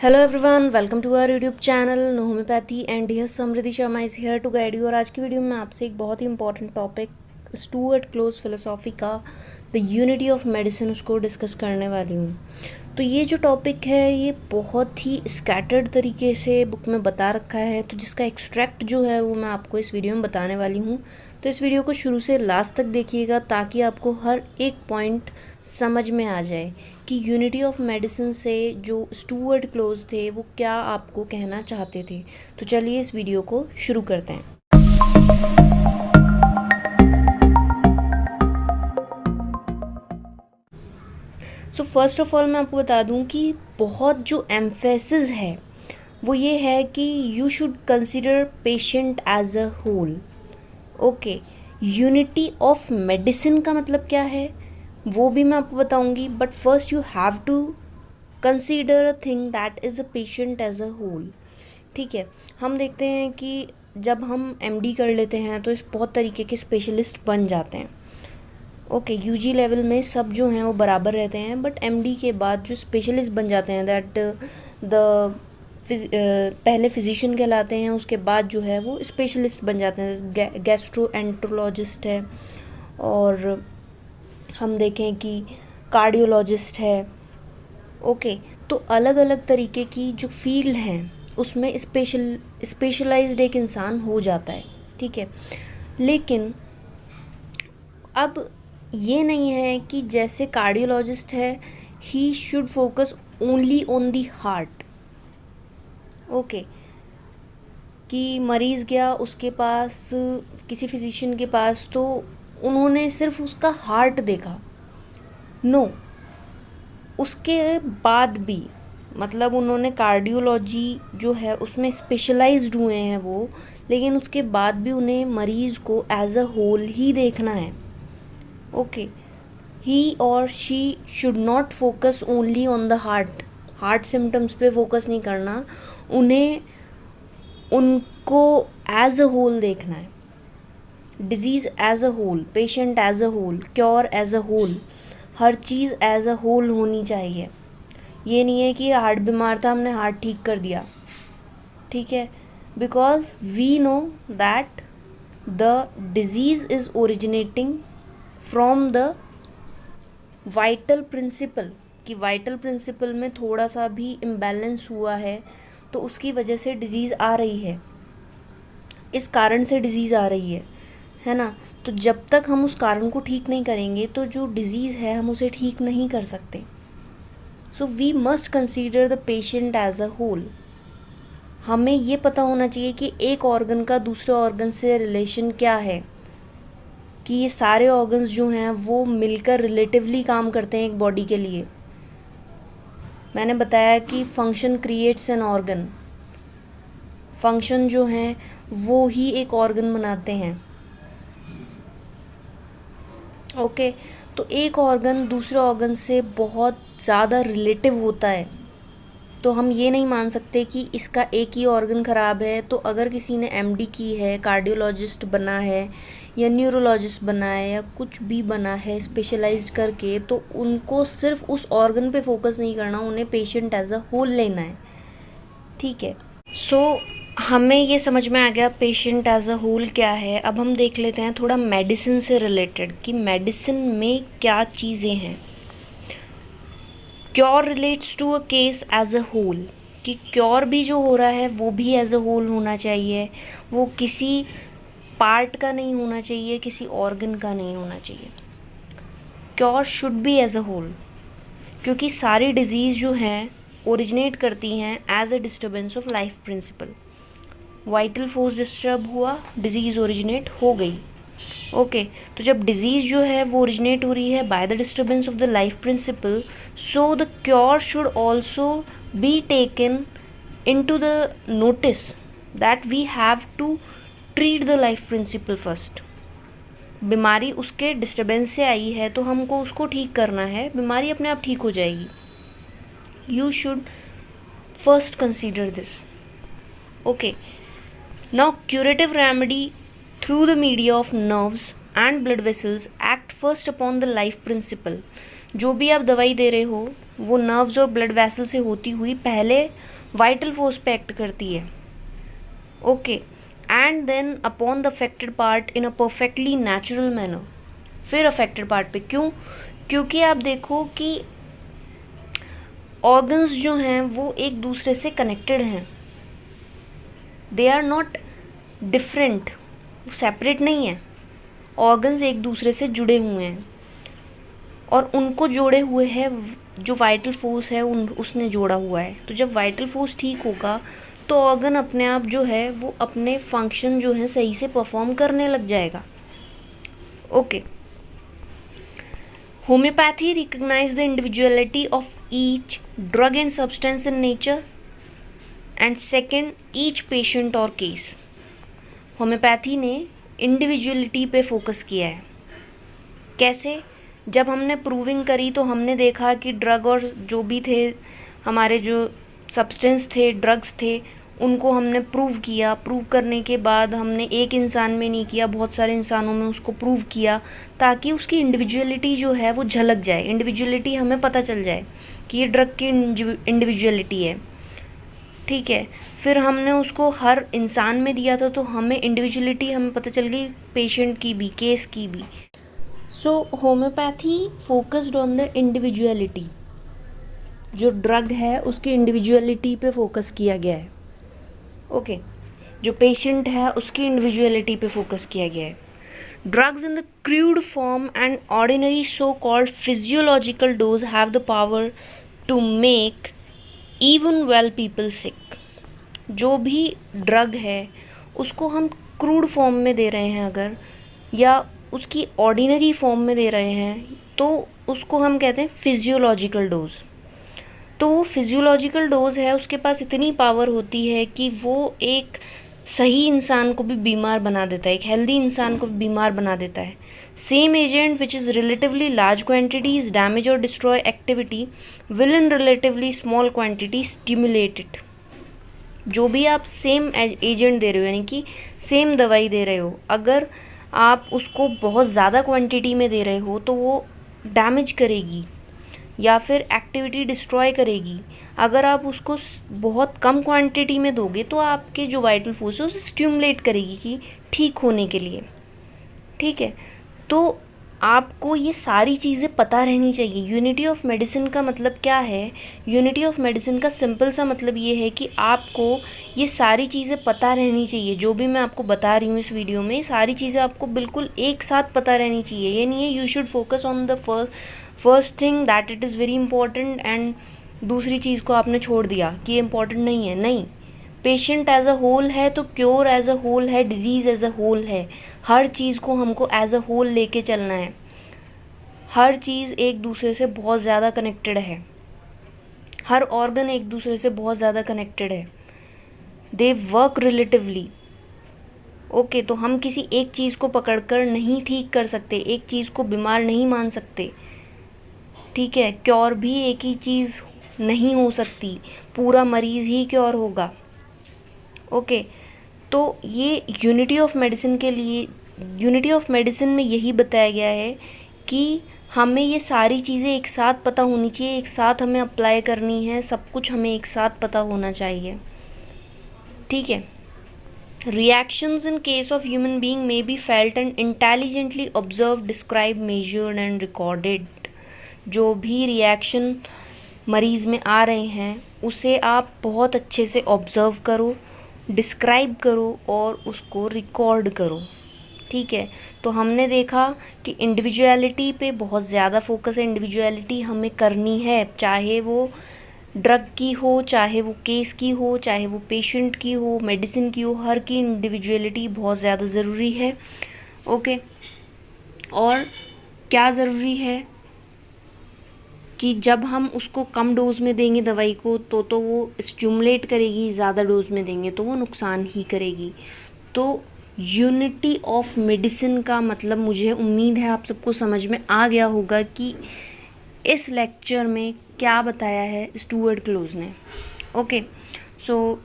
Hello everyone, welcome to our YouTube channel no homeopathy and yes Samriddhi Sharma is here to guide you. और आज की video में आपसे एक बहुत ही important topic Stuart Close philosophy का द यूनिटी ऑफ मेडिसिन उसको डिस्कस करने वाली हूँ। तो ये जो टॉपिक है ये बहुत ही स्कैटर्ड तरीके से बुक में बता रखा है, तो जिसका एक्सट्रैक्ट जो है वो मैं आपको इस वीडियो में बताने वाली हूँ। तो इस वीडियो को शुरू से लास्ट तक देखिएगा ताकि आपको हर एक पॉइंट समझ में आ जाए कि यूनिटी ऑफ मेडिसिन से जो स्टुअर्ट क्लोज थे वो क्या आपको कहना चाहते थे। तो चलिए इस वीडियो को शुरू करते हैं। सो फर्स्ट ऑफ ऑल मैं आपको बता दूं कि बहुत जो एम्फेसिस है वो ये है कि you should consider patient as a whole. Okay, unity of medicine का मतलब क्या है वो भी मैं आपको बताऊंगी, but first you have to consider a thing that is a patient as a whole. ठीक है, हम देखते हैं कि जब हम एमडी कर लेते हैं तो इस बहुत तरीके के स्पेशलिस्ट बन जाते हैं। ओके, यूजी लेवल में सब जो हैं वो बराबर रहते हैं, बट एमडी के बाद जो स्पेशलिस्ट बन जाते हैं दैट द पहले फिजिशियन कहलाते हैं, उसके बाद जो है वो स्पेशलिस्ट बन जाते हैं। गैस्ट्रोएंटरोलॉजिस्ट है, और हम देखें कि कार्डियोलॉजिस्ट है। ओके, तो अलग अलग तरीके की जो फील्ड हैं उसमें स्पेशलाइज्ड एक इंसान हो जाता है। ठीक है, लेकिन अब ये नहीं है कि जैसे कार्डियोलॉजिस्ट है he should focus only on the heart. Okay, कि मरीज़ गया उसके पास किसी फिजिशियन के पास तो उन्होंने सिर्फ उसका हार्ट देखा। नो, उसके बाद भी मतलब उन्होंने कार्डियोलॉजी जो है उसमें स्पेशलाइज्ड हुए हैं वो, लेकिन उसके बाद भी उन्हें मरीज़ को एज अ होल ही देखना है। ओके, ही और she should not focus only on the heart symptoms पे फोकस नहीं करना, उन्हें उनको एज अ होल देखना है। Disease as a whole, patient as a whole, cure as a whole, हर चीज़ एज अ होल होनी चाहिए। ये नहीं है कि हार्ट बीमार था हमने हार्ट ठीक कर दिया। ठीक है, because we know that the disease is originating from the vital principle, कि वाइटल प्रिंसिपल में थोड़ा सा भी इम्बैलेंस हुआ है तो उसकी वजह से डिज़ीज़ आ रही है, इस कारण से डिज़ीज़ आ रही है ना। तो जब तक हम उस कारण को ठीक नहीं करेंगे तो जो डिज़ीज़ है हम उसे ठीक नहीं कर सकते। So we must consider the patient as a whole. हमें ये पता होना चाहिए कि एक ऑर्गन का दूसरे ऑर्गन से रिलेशन क्या है, कि ये सारे ऑर्गन्स जो हैं वो मिलकर रिलेटिवली काम करते हैं एक बॉडी के लिए। मैंने बताया कि function creates an organ, function जो हैं वो ही एक ऑर्गन बनाते हैं। ओके, तो एक ऑर्गन दूसरे ऑर्गन से बहुत ज़्यादा रिलेटिव होता है, तो हम ये नहीं मान सकते कि इसका एक ही ऑर्गन ख़राब है तो अगर किसी ने एमडी की है, कार्डियोलॉजिस्ट बना है या न्यूरोलॉजिस्ट बना है या कुछ भी बना है स्पेशलाइज्ड करके, तो उनको सिर्फ उस ऑर्गन पे फोकस नहीं करना, उन्हें पेशेंट एज अ होल लेना है। ठीक है, सो हमें ये समझ में आ गया पेशेंट एज अ होल क्या है। अब हम देख लेते हैं थोड़ा मेडिसिन से रिलेटेड कि मेडिसिन में क्या चीज़ें हैं। Cure relates to a case as a whole, कि क्योर भी जो हो रहा है वो भी एज अ होल होना चाहिए, वो किसी पार्ट का नहीं होना चाहिए, किसी ऑर्गन का नहीं होना चाहिए। Cure should be as a whole, क्योंकि सारी डिजीज़ जो हैं ओरिजिनेट करती हैं as a disturbance of life principle. Vital force disturb हुआ, डिजीज़ ओरिजिनेट हो गई। ओके, तो जब डिजीज़ जो है वो ओरिजिनेट हो रही है by the disturbance of the life principle, so the cure should also be taken in to the notice that we have to treat the life principle first. बीमारी उसके डिस्टर्बेंस से आई है तो हमको उसको ठीक करना है, बीमारी अपने आप ठीक हो जाएगी। You should first consider this. Okay, now curative remedy through the media of nerves and blood vessels act first upon the life principle. जो भी आप दवाई दे रहे हो वो नर्व्स और ब्लड वेसल से होती हुई पहले वाइटल फोर्स पे एक्ट करती है, okay, and then upon the affected part in a perfectly natural manner. फिर अफेक्टेड पार्ट पे क्यों? क्योंकि आप देखो कि ऑर्गन्स जो हैं वो एक दूसरे से कनेक्टेड हैं, दे आर नॉट डिफरेंट, वो सेपरेट नहीं है। ऑर्गन्स एक दूसरे से जुड़े हुए हैं और उनको जोड़े हुए है जो वाइटल फोर्स है उसने जोड़ा हुआ है। तो जब वाइटल फोर्स ठीक होगा तो ऑर्गन अपने आप जो है वो अपने फंक्शन जो है सही से परफॉर्म करने लग जाएगा, okay. Homeopathy recognise the individuality of each drug and substance in nature and second each patient और केस। होम्योपैथी ने इंडिविजुअलिटी पे फोकस किया है। कैसे? जब हमने प्रूविंग करी तो हमने देखा कि ड्रग और जो भी थे हमारे जो सब्सटेंस थे, ड्रग्स थे, उनको हमने प्रूव किया। प्रूव करने के बाद हमने एक इंसान में नहीं किया, बहुत सारे इंसानों में उसको प्रूव किया, ताकि उसकी इंडिविजुअलिटी जो है वो झलक जाए। इंडिविजुअलिटी हमें पता चल जाए कि ये ड्रग की इंडिविजुअलिटी है, ठीक है। फिर हमने उसको हर इंसान में दिया था तो हमें इंडिविजुअलिटी हमें पता चल गई, पेशेंट की भी, केस की भी। So homeopathy focused on the individuality, जो ड्रग है उसकी इंडिविजुअलिटी पे फोकस किया गया है, ओके। जो पेशेंट है उसकी इंडिविजुअलिटी पे फोकस किया गया है। Drugs in the crude form and ordinary so called physiological dose have the power to make even well people sick. जो भी ड्रग है उसको हम क्रूड फॉर्म में दे रहे हैं अगर, या उसकी ऑर्डिनरी फॉर्म में दे रहे हैं, तो उसको हम कहते हैं फिजियोलॉजिकल डोज। तो वो फिजियोलॉजिकल डोज है, उसके पास इतनी पावर होती है कि वो एक सही इंसान को भी बीमार बना देता है, एक हेल्दी इंसान को भी बीमार बना देता है। Same agent which is relatively large quantities damage और destroy activity will in relatively small quantity stimulate it. जो भी आप सेम एजेंट दे रहे हो, यानी कि सेम दवाई दे रहे हो, अगर आप उसको बहुत ज़्यादा क्वांटिटी में दे रहे हो तो वो डैमेज करेगी या फिर एक्टिविटी डिस्ट्रॉय करेगी। अगर आप उसको बहुत कम क्वांटिटी में दोगे तो आपके जो वाइटल फोर्स है उसे स्टिमुलेट करेगी कि ठीक होने के लिए, ठीक है। तो आपको ये सारी चीज़ें पता रहनी चाहिए। यूनिटी ऑफ मेडिसिन का मतलब क्या है? यूनिटी ऑफ मेडिसिन का सिंपल सा मतलब ये है कि आपको ये सारी चीज़ें पता रहनी चाहिए। जो भी मैं आपको बता रही हूँ इस वीडियो में, सारी चीज़ें आपको बिल्कुल एक साथ पता रहनी चाहिए। ये नहीं है you should focus on the first thing that it is very important and दूसरी चीज़ को आपने छोड़ दिया कि ये इंपॉर्टेंट नहीं है। नहीं, पेशेंट एज अ होल है तो क्योर एज अ होल है, डिजीज़ एज अ होल है। हर चीज़ को हमको एज अ होल लेके चलना है। हर चीज़ एक दूसरे से बहुत ज़्यादा कनेक्टेड है, हर ऑर्गन एक दूसरे से बहुत ज़्यादा कनेक्टेड है, दे वर्क रिलेटिवली, ओके। तो हम किसी एक चीज़ को पकड़कर नहीं ठीक कर सकते, एक चीज़ को बीमार नहीं मान सकते, ठीक है। क्योर भी एक ही चीज़ नहीं हो सकती, पूरा मरीज़ ही क्योर होगा, ओके। तो ये यूनिटी ऑफ मेडिसिन के लिए, यूनिटी ऑफ मेडिसिन में यही बताया गया है कि हमें ये सारी चीज़ें एक साथ पता होनी चाहिए, एक साथ हमें अप्लाई करनी है, सब कुछ हमें एक साथ पता होना चाहिए, ठीक है। Reactions in case of human being may be felt and intelligently observe, describe, measured and recorded. जो भी रिएक्शन मरीज़ में आ रहे हैं उसे आप बहुत अच्छे से ऑब्ज़र्व करो, डिस्क्राइब करो और उसको रिकॉर्ड करो, ठीक है। तो हमने देखा कि इंडिविजुअलिटी पे बहुत ज़्यादा फोकस है, इंडिविजुअलिटी हमें करनी है, चाहे वो ड्रग की हो, चाहे वो केस की हो, चाहे वो पेशेंट की हो, मेडिसिन की हो, हर की इंडिविजुअलिटी बहुत ज़्यादा ज़रूरी है, ओके। और क्या ज़रूरी है कि जब हम उसको कम डोज में देंगे दवाई को तो वो स्टिमुलेट करेगी, ज़्यादा डोज में देंगे तो वो नुकसान ही करेगी। तो यूनिटी ऑफ मेडिसिन का मतलब मुझे उम्मीद है आप सबको समझ में आ गया होगा कि इस लेक्चर में क्या बताया है स्टुअर्ट क्लोज ने, ओके। सो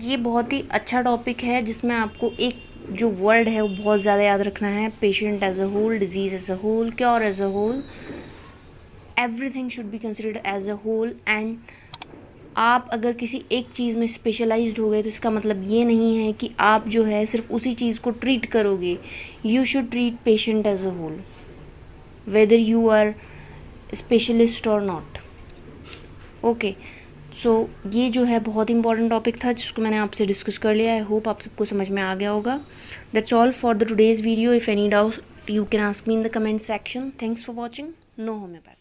ये बहुत ही अच्छा टॉपिक है जिसमें आपको एक जो वर्ड है वो बहुत ज़्यादा याद रखना है, patient as a whole, disease as a whole, cure as a whole, everything should be considered as a whole. And आप अगर किसी एक चीज़ में स्पेशलाइज्ड हो गए तो इसका मतलब ये नहीं है कि आप जो है सिर्फ उसी चीज़ को ट्रीट करोगे। You should treat patient as a whole, whether you are specialist or not. Okay, so ये जो है बहुत इंपॉर्टेंट टॉपिक था जिसको मैंने आपसे डिस्कस कर लिया। आई होप आप सबको समझ में आ गया होगा। That's all for the today's video. If any doubt you can ask me in the comment section. Thanks for watching. Know homeopath.